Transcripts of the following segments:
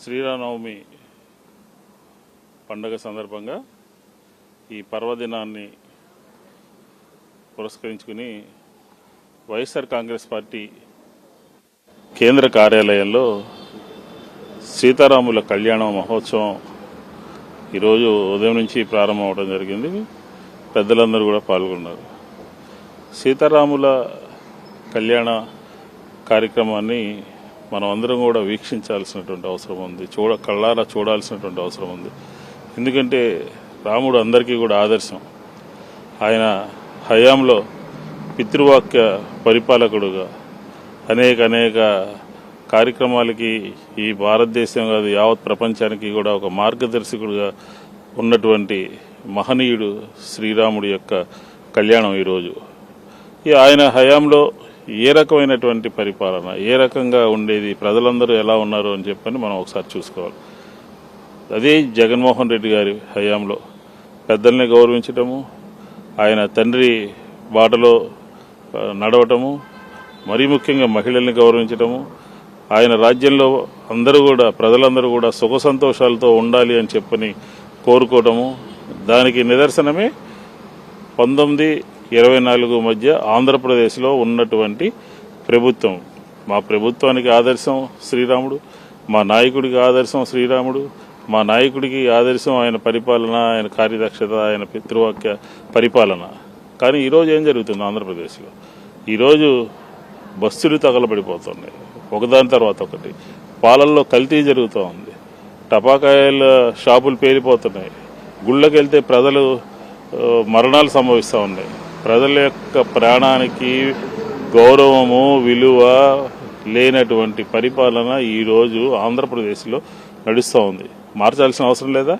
శ్రీరామనవమి పండుగ సందర్భంగా ఈ పర్వదినాన్ని పురస్కరించుకుని వైఎస్ఆర్ కాంగ్రెస్ పార్టీ కేంద్ర కార్యాలయంలో సీతారాముల కళ్యాణ మహోత్సవం ఈరోజు ఉదయం నుంచి ప్రారంభం అవడం జరిగింది. పెద్దలందరూ కూడా పాల్గొన్నారు. సీతారాముల కళ్యాణ కార్యక్రమాన్ని మనం అందరం కూడా వీక్షించాల్సినటువంటి అవసరం ఉంది, కళ్ళారా చూడాల్సినటువంటి అవసరం ఉంది. ఎందుకంటే రాముడు అందరికీ కూడా ఆదర్శం. ఆయన హయాంలో పితృవాక్య పరిపాలకుడుగా అనేక కార్యక్రమాలకి ఈ భారతదేశం కాదు యావత్ ప్రపంచానికి కూడా ఒక మార్గదర్శకుడుగా ఉన్నటువంటి మహనీయుడు శ్రీరాముడి యొక్క కళ్యాణం ఈరోజు. ఆయన హయాంలో ఏ రకమైనటువంటి పరిపాలన, ఏ రకంగా ఉండేది, ప్రజలందరూ ఎలా ఉన్నారు అని చెప్పని మనం ఒకసారి చూసుకోవాలి. అదే జగన్మోహన్ రెడ్డి గారి హయాంలో పెద్దల్ని గౌరవించటము, ఆయన తండ్రి బాటలో నడవటము, మరీ ముఖ్యంగా మహిళల్ని గౌరవించటము, ఆయన రాజ్యంలో అందరూ కూడా ప్రజలందరూ కూడా సుఖ సంతోషాలతో ఉండాలి అని చెప్పని కోరుకోవటము. దానికి నిదర్శనమే 1924 మధ్య ఆంధ్రప్రదేశ్లో ఉన్నటువంటి ప్రభుత్వం. మా ప్రభుత్వానికి ఆదర్శం శ్రీరాముడు, మా నాయకుడికి ఆదర్శం శ్రీరాముడు, మా నాయకుడికి ఆదర్శం ఆయన పరిపాలన, ఆయన కార్యదక్షత, ఆయన పితృవాక్య పరిపాలన. కానీ ఈరోజు ఏం జరుగుతుంది ఆంధ్రప్రదేశ్లో? ఈరోజు బస్సులు తగలబడిపోతున్నాయి, ఒకదాని తర్వాత ఒకటి. పాలల్లో కల్తీ జరుగుతూ ఉంది, టపాకాయల షాపులు పేలిపోతున్నాయి, గుళ్ళకి వెళ్తే ప్రజలు మరణాలు సంభవిస్తూ ఉన్నాయి. ప్రజల యొక్క ప్రాణానికి గౌరవము, విలువ లేనటువంటి పరిపాలన ఈరోజు ఆంధ్రప్రదేశ్లో నడుస్తూ ఉంది. మార్చాల్సిన అవసరం లేదా?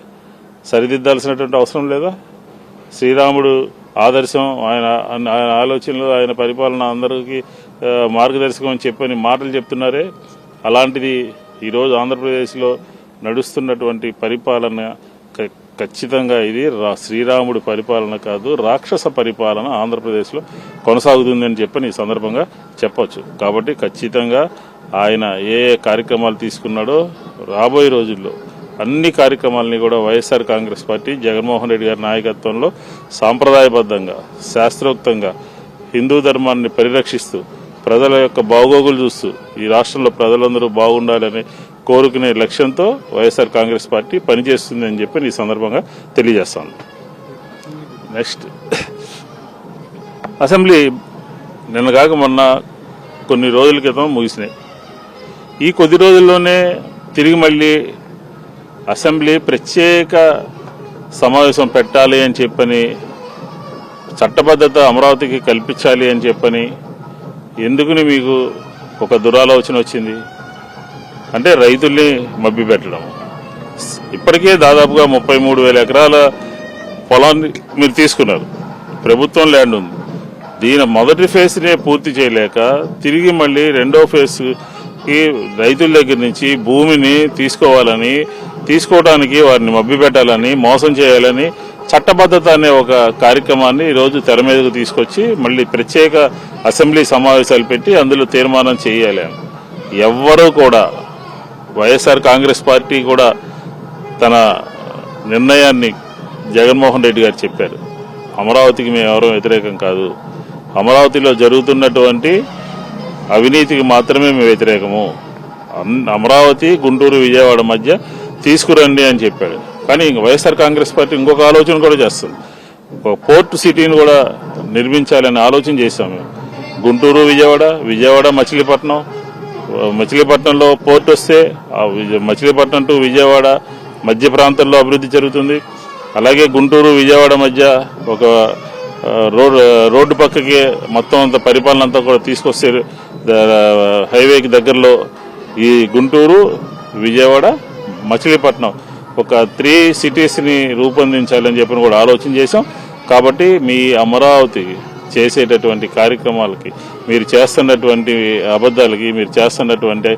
సరిదిద్దాల్సినటువంటి అవసరం లేదా? శ్రీరాముడు ఆదర్శం, ఆయన ఆలోచనలు, ఆయన పరిపాలన అందరికీ మార్గదర్శకం అని చెప్పని మాటలు చెప్తున్నారే. అలాంటిది ఈరోజు ఆంధ్రప్రదేశ్లో నడుస్తున్నటువంటి పరిపాలన ఖచ్చితంగా ఇది శ్రీరాముడి పరిపాలన కాదు, రాక్షస పరిపాలన ఆంధ్రప్రదేశ్లో కొనసాగుతుందని చెప్పని ఈ సందర్భంగా చెప్పొచ్చు. కాబట్టి ఖచ్చితంగా ఆయన ఏ కార్యక్రమాలు తీసుకున్నాడో రాబోయే రోజుల్లో అన్ని కార్యక్రమాలని కూడా వైఎస్ఆర్ కాంగ్రెస్ పార్టీ జగన్మోహన్ రెడ్డి గారి నాయకత్వంలో సాంప్రదాయబద్ధంగా, శాస్త్రోక్తంగా హిందూ ధర్మాన్ని పరిరక్షిస్తూ, ప్రజల యొక్క బాగోగులు చూస్తూ ఈ రాష్ట్రంలో ప్రజలందరూ బాగుండాలని కోరుకునే లక్ష్యంతో వైఎస్ఆర్ కాంగ్రెస్ పార్టీ పనిచేస్తుందని చెప్పి ఈ సందర్భంగా తెలియజేస్తాను. నెక్స్ట్, అసెంబ్లీ నిన్న కాక మొన్న కొన్ని రోజుల క్రితం ముగిసినాయి. ఈ కొద్ది రోజుల్లోనే తిరిగి మళ్ళీ అసెంబ్లీ ప్రత్యేక సమావేశం పెట్టాలి అని చెప్పని, చట్టబద్ధత అమరావతికి కల్పించాలి అని చెప్పని ఎందుకుని మీకు ఒక దురాలోచన వచ్చింది అంటే రైతుల్ని మభ్యపెట్టడం. ఇప్పటికే దాదాపుగా 33,000 ఎకరాల పొలాన్ని మీరు తీసుకున్నారు, ప్రభుత్వం ల్యాండ్ ఉంది. దీని మొదటి ఫేజ్నే పూర్తి చేయలేక తిరిగి మళ్ళీ రెండో ఫేజ్కి రైతుల దగ్గర నుంచి భూమిని తీసుకోవడానికి వారిని మభ్యపెట్టాలని, మోసం చేయాలని చట్టబద్ధత అనే ఒక కార్యక్రమాన్ని ఈరోజు తెర మీదకు తీసుకొచ్చి మళ్ళీ ప్రత్యేక అసెంబ్లీ సమావేశాలు పెట్టి అందులో తీర్మానం చేయాలి అని. ఎవ్వరూ కూడా, వైఎస్ఆర్ కాంగ్రెస్ పార్టీ కూడా తన నిర్ణయాన్ని జగన్మోహన్ రెడ్డి గారు చెప్పారు. అమరావతికి మేము ఎవరూ వ్యతిరేకం కాదు, అమరావతిలో జరుగుతున్నటువంటి అవినీతికి మాత్రమే మేము వ్యతిరేకము, అమరావతి గుంటూరు విజయవాడ మధ్య తీసుకురండి అని చెప్పాడు. కానీ వైఎస్ఆర్ కాంగ్రెస్ పార్టీ ఇంకొక ఆలోచన కూడా చేస్తుంది. ఒక పోర్ట్ సిటీని కూడా నిర్మించాలని ఆలోచన చేశాం మేము. గుంటూరు విజయవాడ మచిలీపట్నంలో పోర్ట్ వస్తే మచిలీపట్నం టు విజయవాడ మధ్య ప్రాంతంలో అభివృద్ధి జరుగుతుంది. అలాగే గుంటూరు విజయవాడ మధ్య ఒక రోడ్డు పక్కకి మొత్తం అంత పరిపాలన అంతా కూడా తీసుకొస్తే హైవేకి దగ్గరలో ఈ గుంటూరు విజయవాడ మచిలీపట్నం ఒక 3 సిటీస్ని రూపొందించాలని చెప్పి కూడా ఆలోచన చేశాం. కాబట్టి మీ అమరావతి చేసేటటువంటి కార్యక్రమాలకి, మీరు చేస్తున్నటువంటి అబద్ధాలకి, మీరు చేస్తున్నటువంటి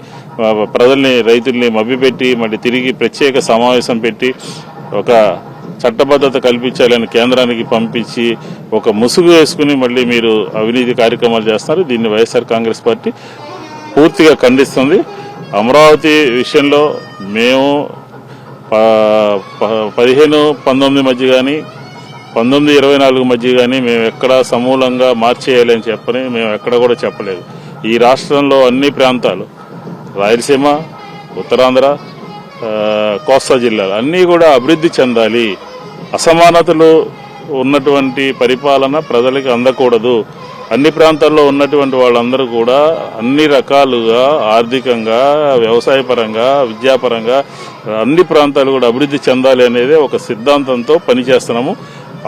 ప్రజల్ని, రైతుల్ని మభ్యపెట్టి మళ్ళీ తిరిగి ప్రత్యేక సమావేశం పెట్టి ఒక చట్టబద్ధత కల్పించాలని కేంద్రానికి పంపించి ఒక ముసుగు వేసుకుని మళ్ళీ మీరు అవినీతి కార్యక్రమాలు చేస్తున్నారు. దీన్ని వైఎస్ఆర్ కాంగ్రెస్ పార్టీ పూర్తిగా ఖండిస్తుంది. అమరావతి విషయంలో మేము 15-19 మధ్య కానీ 19-24 మధ్య కానీ మేము ఎక్కడ సమూలంగా మార్చేయాలి అని చెప్పని మేము ఎక్కడ కూడా చెప్పలేదు. ఈ రాష్ట్రంలో అన్ని ప్రాంతాలు, రాయలసీమ, ఉత్తరాంధ్ర, కోస్తా జిల్లాలు అన్నీ కూడా అభివృద్ధి చెందాలి. అసమానతలు ఉన్నటువంటి పరిపాలన ప్రజలకు అందకూడదు. అన్ని ప్రాంతాల్లో ఉన్నటువంటి వాళ్ళందరూ కూడా అన్ని రకాలుగా ఆర్థికంగా, వ్యవసాయపరంగా, విద్యాపరంగా అన్ని ప్రాంతాలు కూడా అభివృద్ధి చెందాలి అనేది ఒక సిద్ధాంతంతో పనిచేస్తున్నాము.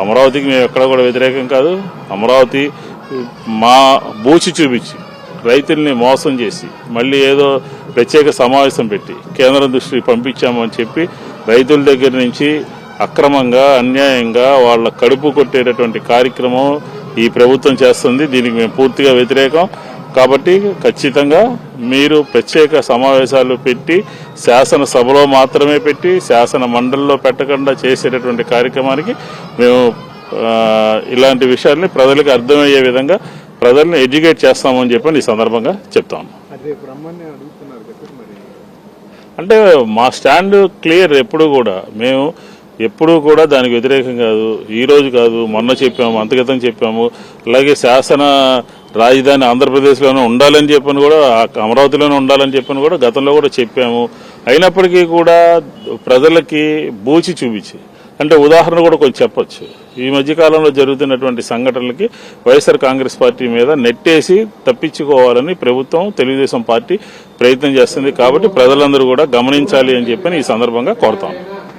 అమరావతికి మేము ఎక్కడ కూడా వ్యతిరేకం కాదు. అమరావతి మా బూచి చూపించి రైతుల్ని మోసం చేసి మళ్ళీ ఏదో ప్రత్యేక సమావేశం పెట్టి కేంద్రం దృష్టికి పంపించామని చెప్పి రైతుల దగ్గర నుంచి అక్రమంగా, అన్యాయంగా వాళ్ళ కడుపు కొట్టేటటువంటి కార్యక్రమం ఈ ప్రభుత్వం చేస్తుంది. దీనికి మేము పూర్తిగా వ్యతిరేకం. కాబట్టి ఖచ్చితంగా మీరు ప్రత్యేక సమావేశాలు పెట్టి శాసనసభలో మాత్రమే పెట్టి శాసన మండలిలో పెట్టకుండా చేసేటటువంటి కార్యక్రమానికి మేము ఇలాంటి విషయాల్ని ప్రజలకు అర్థమయ్యే విధంగా ప్రజల్ని ఎడ్యుకేట్ చేస్తామని చెప్పి ఈ సందర్భంగా చెప్తాము. అంటే మా స్టాండ్ క్లియర్. ఎప్పుడూ కూడా దానికి వ్యతిరేకం కాదు. ఈ రోజు కాదు, మొన్న చెప్పాము, అంతగతం చెప్పాము. అలాగే శాసన రాజధాని ఆంధ్రప్రదేశ్లోనే ఉండాలని చెప్పని కూడా, అమరావతిలోనే ఉండాలని చెప్పని కూడా గతంలో కూడా చెప్పాము. అయినప్పటికీ కూడా ప్రజలకి బూచి చూపించి, అంటే ఉదాహరణ కూడా కొంచెం చెప్పొచ్చు. ఈ మధ్యకాలంలో జరుగుతున్నటువంటి సంఘటనలకి వైఎస్ఆర్ కాంగ్రెస్ పార్టీ మీద నెట్టేసి తప్పించుకోవాలని ప్రభుత్వం, తెలుగుదేశం పార్టీ ప్రయత్నం చేస్తుంది. కాబట్టి ప్రజలందరూ కూడా గమనించాలి అని చెప్పని ఈ సందర్భంగా కోరుతాం.